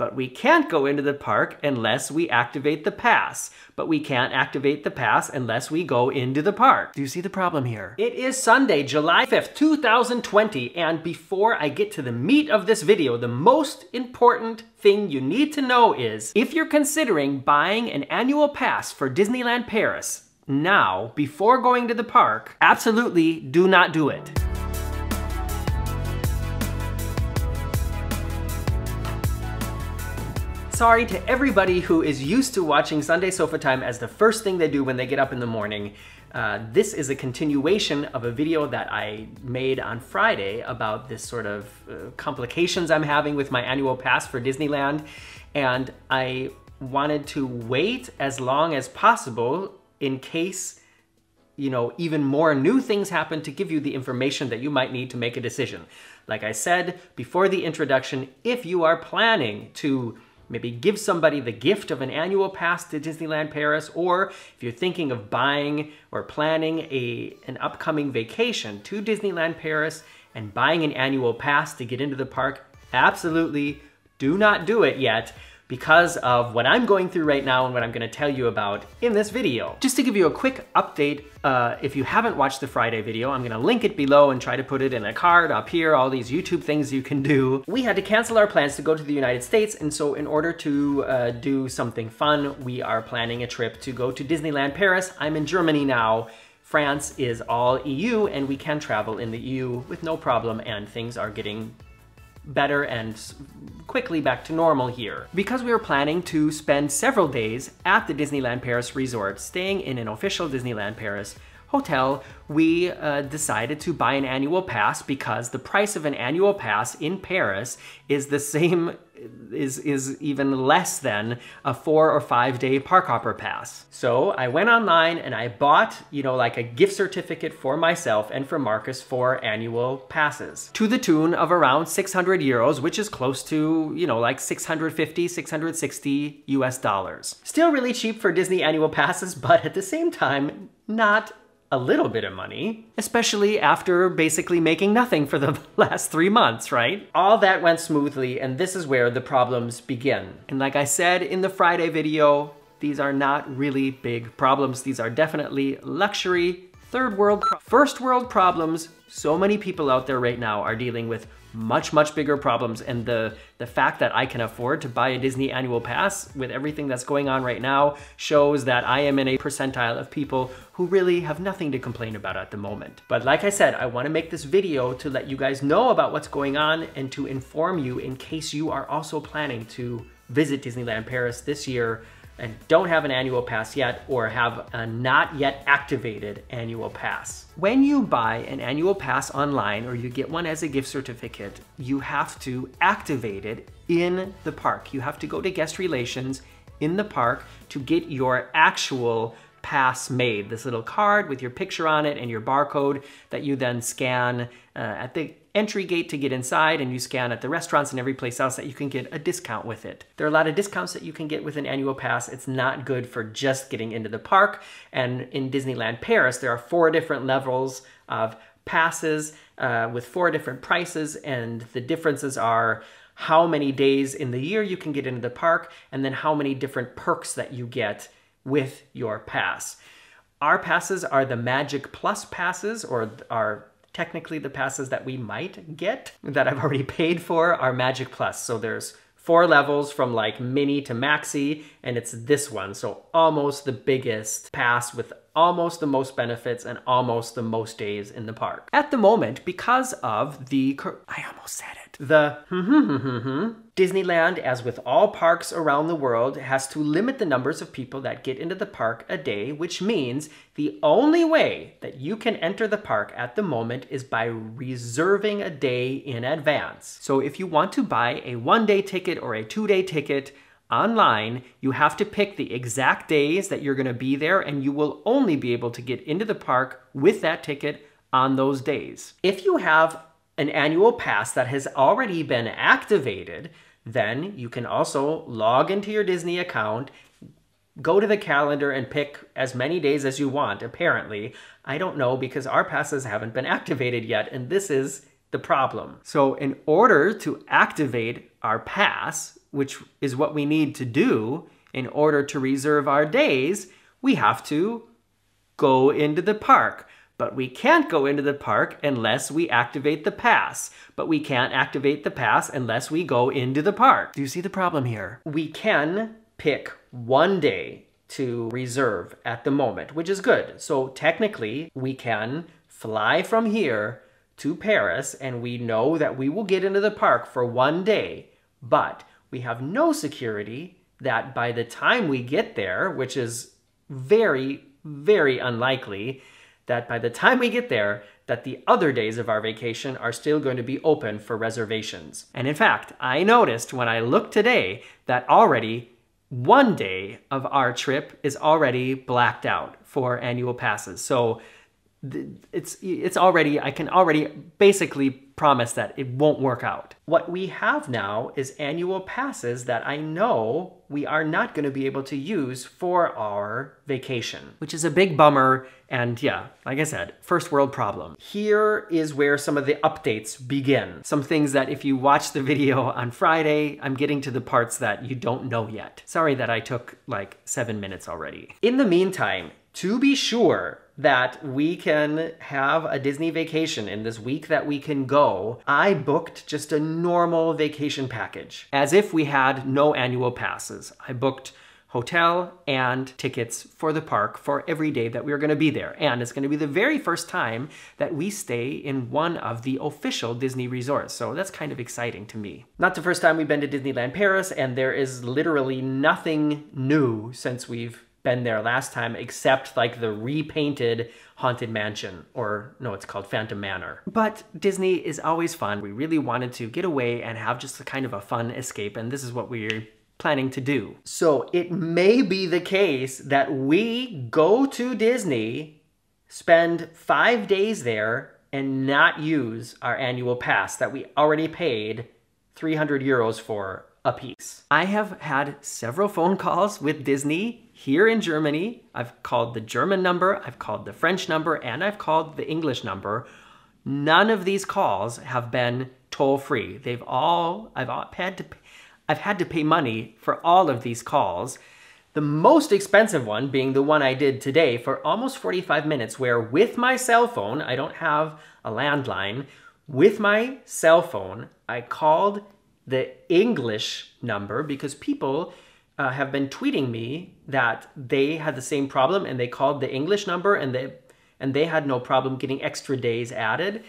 But we can't go into the park unless we activate the pass. But we can't activate the pass unless we go into the park. Do you see the problem here? It is Sunday, July 5th, 2020, and before I get to the meat of this video, the most important thing you need to know is, if you're considering buying an annual pass for Disneyland Paris now, before going to the park, absolutely do not do it. Sorry to everybody who is used to watching Sunday Sofatime as the first thing they do when they get up in the morning. This is a continuation of a video that I made on Friday about this sort of complications I'm having with my annual pass for Disneyland. And I wanted to wait as long as possible in case, you know, even more new things happen, to give you the information that you might need to make a decision. Like I said before the introduction, if you are planning to maybe give somebody the gift of an annual pass to Disneyland Paris, or if you're thinking of buying or planning an upcoming vacation to Disneyland Paris and buying an annual pass to get into the park, absolutely do not do it yet, because of what I'm going through right now and what I'm gonna tell you about in this video. Just to give you a quick update, if you haven't watched the Friday video, I'm gonna link it below and try to put it in a card up here, all these YouTube things you can do. We had to cancel our plans to go to the United States, and so in order to do something fun, we are planning a trip to go to Disneyland Paris. I'm in Germany now. France is all EU, and we can travel in the EU with no problem, and things are getting better and quickly back to normal here. Because we were planning to spend several days at the Disneyland Paris resort, staying in an official Disneyland Paris hotel, we decided to buy an annual pass, because the price of an annual pass in Paris is the same, is even less than a 4 or 5 day park hopper pass. So I went online and I bought, you know, like a gift certificate for myself and for Marcus for annual passes to the tune of around 600 euros, which is close to, you know, like 650, 660 US dollars. Still really cheap for Disney annual passes, but at the same time, not a little bit of money, especially after basically making nothing for the last 3 months, right? All that went smoothly, and this is where the problems begin. And like I said in the Friday video, these are not really big problems. These are definitely luxury, first world problems. So many people out there right now are dealing with much, much bigger problems, and the fact that I can afford to buy a Disney annual pass with everything that's going on right now shows that I am in a percentile of people who really have nothing to complain about at the moment. But like I said, I want to make this video to let you guys know about what's going on and to inform you in case you are also planning to visit Disneyland Paris this year and don't have an annual pass yet, or have a not yet activated annual pass. When you buy an annual pass online, or you get one as a gift certificate, you have to activate it in the park. You have to go to guest relations in the park to get your actual pass made. This little card with your picture on it and your barcode that you then scan at the entry gate to get inside, and you scan at the restaurants and every place else that you can get a discount with it. There are a lot of discounts that you can get with an annual pass. It's not good for just getting into the park. And in Disneyland Paris, there are 4 different levels of passes with 4 different prices, and the differences are how many days in the year you can get into the park, and then how many different perks that you get with your pass. Our passes are the Magic Plus passes, or are technically the passes that we might get, that I've already paid for, are Magic Plus. So there's 4 levels from like mini to maxi, and it's this one. So almost the biggest pass with almost the most benefits and almost the most days in the park. At the moment, because of the, I almost said it, the Disneyland, as with all parks around the world, has to limit the numbers of people that get into the park a day, which means the only way that you can enter the park at the moment is by reserving a day in advance. So if you want to buy a 1-day ticket or a 2-day ticket online, you have to pick the exact days that you're going to be there, and you will only be able to get into the park with that ticket on those days. If you have an annual pass that has already been activated, then you can also log into your Disney account, go to the calendar, and pick as many days as you want, apparently. I don't know, because our passes haven't been activated yet, and this is the problem. So in order to activate our pass, which is what we need to do in order to reserve our days, we have to go into the park. But we can't go into the park unless we activate the pass. But we can't activate the pass unless we go into the park. Do you see the problem here? We can pick one day to reserve at the moment, which is good. So technically, we can fly from here to Paris and we know that we will get into the park for one day. But we have no security that by the time we get there, which is very, very unlikely, that by the time we get there, that the other days of our vacation are still going to be open for reservations. And in fact, I noticed when I looked today that already one day of our trip is already blacked out for annual passes. So it's already, I can already basically promise that it won't work out. What we have now is annual passes that I know we are not going to be able to use for our vacation, which is a big bummer. And yeah, like I said, first world problem. Here is where some of the updates begin. Some things that if you watch the video on Friday, I'm getting to the parts that you don't know yet. Sorry that I took like 7 minutes already. In the meantime, to be sure that we can have a Disney vacation in this week that we can go, I booked just a normal vacation package, as if we had no annual passes. I booked hotel and tickets for the park for every day that we were going to be there. And it's going to be the very first time that we stay in one of the official Disney resorts. So that's kind of exciting to me. Not the first time we've been to Disneyland Paris, and there is literally nothing new since we've been there last time, except like the repainted Haunted Mansion, or no, it's called Phantom Manor. But Disney is always fun. We really wanted to get away and have just a kind of a fun escape, and this is what we're planning to do. So it may be the case that we go to Disney, spend 5 days there, and not use our annual pass that we already paid 300 euros for a piece. I have had several phone calls with Disney here in Germany. I've called the German number, I've called the French number, and I've called the English number. None of these calls have been toll-free. I've had to pay money for all of these calls. The most expensive one being the one I did today for almost 45 minutes, where with my cell phone, I don't have a landline, with my cell phone, I called the English number because people have been tweeting me that they had the same problem and they called the English number and they had no problem getting extra days added.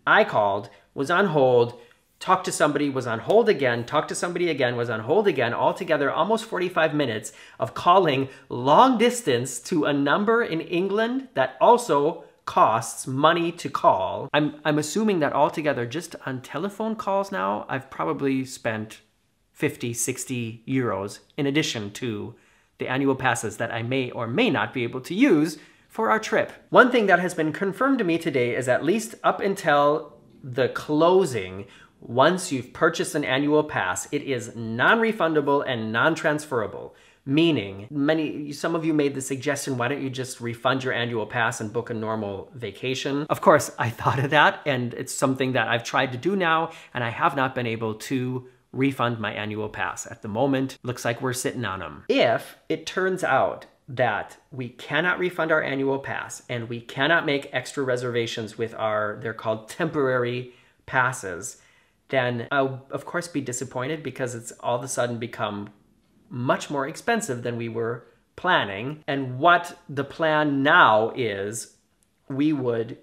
I called, was on hold, talked to somebody, was on hold again, talked to somebody again, was on hold again, altogether almost 45 minutes of calling long distance to a number in England that also costs money to call. I'm assuming that altogether just on telephone calls now, I've probably spent 50, 60 euros in addition to the annual passes that I may or may not be able to use for our trip. One thing that has been confirmed to me today is at least up until the closing, once you've purchased an annual pass, it is non-refundable and non-transferable. Meaning, some of you made the suggestion, why don't you just refund your annual pass and book a normal vacation? Of course, I thought of that, and it's something that I've tried to do now, and I have not been able to refund my annual pass. At the moment, looks like we're sitting on them. If it turns out that we cannot refund our annual pass and we cannot make extra reservations with they're called temporary passes, then I'll of course be disappointed because it's all of a sudden become much more expensive than we were planning. And what the plan now is, we would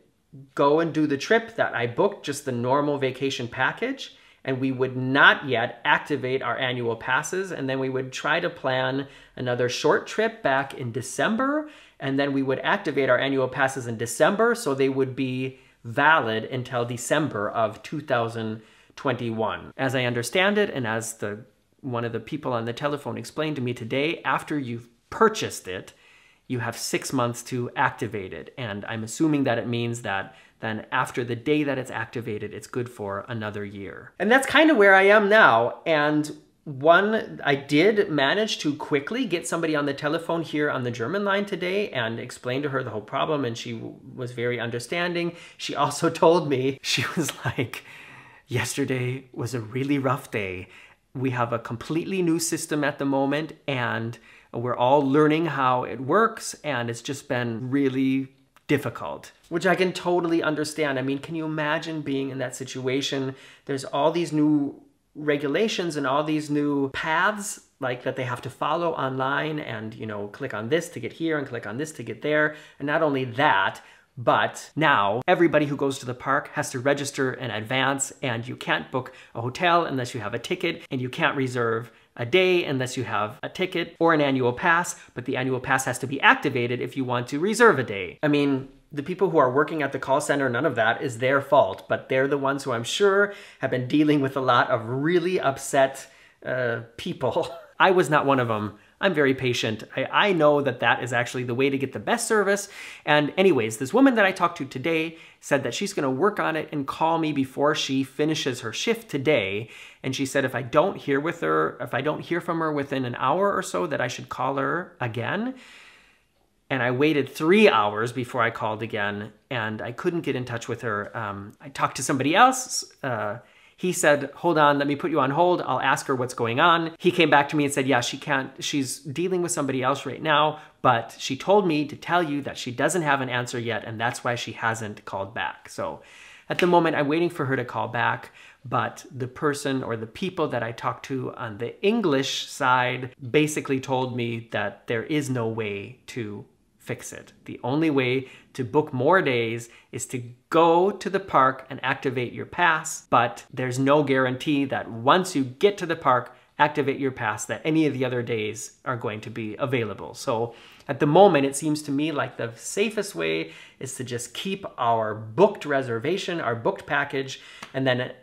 go and do the trip that I booked, just the normal vacation package, and we would not yet activate our annual passes, and then we would try to plan another short trip back in December, and then we would activate our annual passes in December, so they would be valid until December of 2021. As I understand it, and as one of the people on the telephone explained to me today, after you've purchased it, you have 6 months to activate it. And I'm assuming that it means that then after the day that it's activated, it's good for another year. And that's kind of where I am now. And I did manage to quickly get somebody on the telephone here on the German line today and explain to her the whole problem, and she was very understanding. She also told me, she was like, yesterday was a really rough day. We have a completely new system at the moment, and we're all learning how it works, and it's just been really difficult, which I can totally understand. I mean, can you imagine being in that situation? There's all these new regulations and all these new paths like that they have to follow online, and you know, click on this to get here and click on this to get there. And not only that, but now everybody who goes to the park has to register in advance, and you can't book a hotel unless you have a ticket, and you can't reserve a day unless you have a ticket or an annual pass, but the annual pass has to be activated if you want to reserve a day. I mean, the people who are working at the call center, none of that is their fault, but they're the ones who I'm sure have been dealing with a lot of really upset people. I was not one of them. I'm very patient. I know that that is actually the way to get the best service. And anyways, this woman that I talked to today said that she's gonna work on it and call me before she finishes her shift today. And she said if I don't hear from her within an hour or so, that I should call her again. And I waited 3 hours before I called again, and I couldn't get in touch with her. I talked to somebody else. He said, hold on, let me put you on hold. I'll ask her what's going on. He came back to me and said, yeah, she's dealing with somebody else right now, but she told me to tell you that she doesn't have an answer yet, and that's why she hasn't called back. So at the moment, I'm waiting for her to call back, but the person or the people that I talked to on the English side basically told me that there is no way to fix it. The only way to book more days is to go to the park and activate your pass, but there's no guarantee that once you get to the park, activate your pass, that any of the other days are going to be available. So at the moment, it seems to me like the safest way is to just keep our booked reservation, our booked package, and then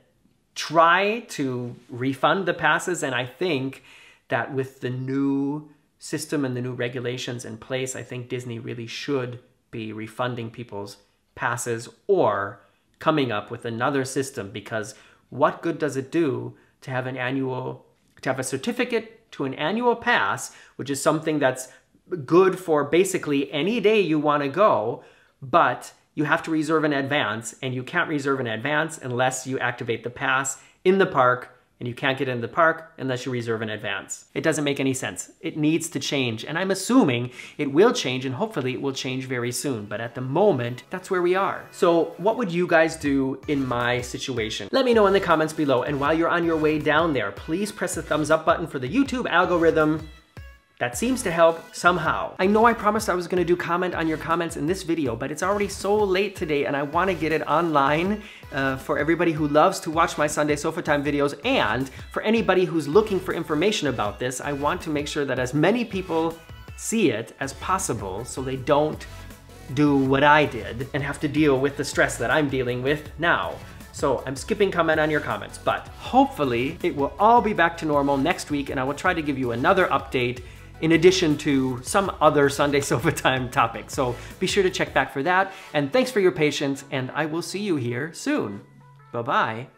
try to refund the passes. And I think that with the new system and the new regulations in place, I think Disney really should be refunding people's passes or coming up with another system, because what good does it do to have a certificate to an annual pass, which is something that's good for basically any day you want to go, but you have to reserve in advance, and you can't reserve in advance unless you activate the pass in the park, and you can't get into the park unless you reserve in advance. It doesn't make any sense. It needs to change, and I'm assuming it will change, and hopefully it will change very soon, but at the moment, that's where we are. So what would you guys do in my situation? Let me know in the comments below, and while you're on your way down there, please press the thumbs up button for the YouTube algorithm. That seems to help somehow. I know I promised I was gonna do comment on your comments in this video, but it's already so late today, and I wanna get it online for everybody who loves to watch my Sunday Sofatime videos, and for anybody who's looking for information about this. I want to make sure that as many people see it as possible so they don't do what I did and have to deal with the stress that I'm dealing with now. So I'm skipping comment on your comments, but hopefully it will all be back to normal next week, and I will try to give you another update in addition to some other Sunday Sofatime topics. So be sure to check back for that. And thanks for your patience, and I will see you here soon. Bye-bye.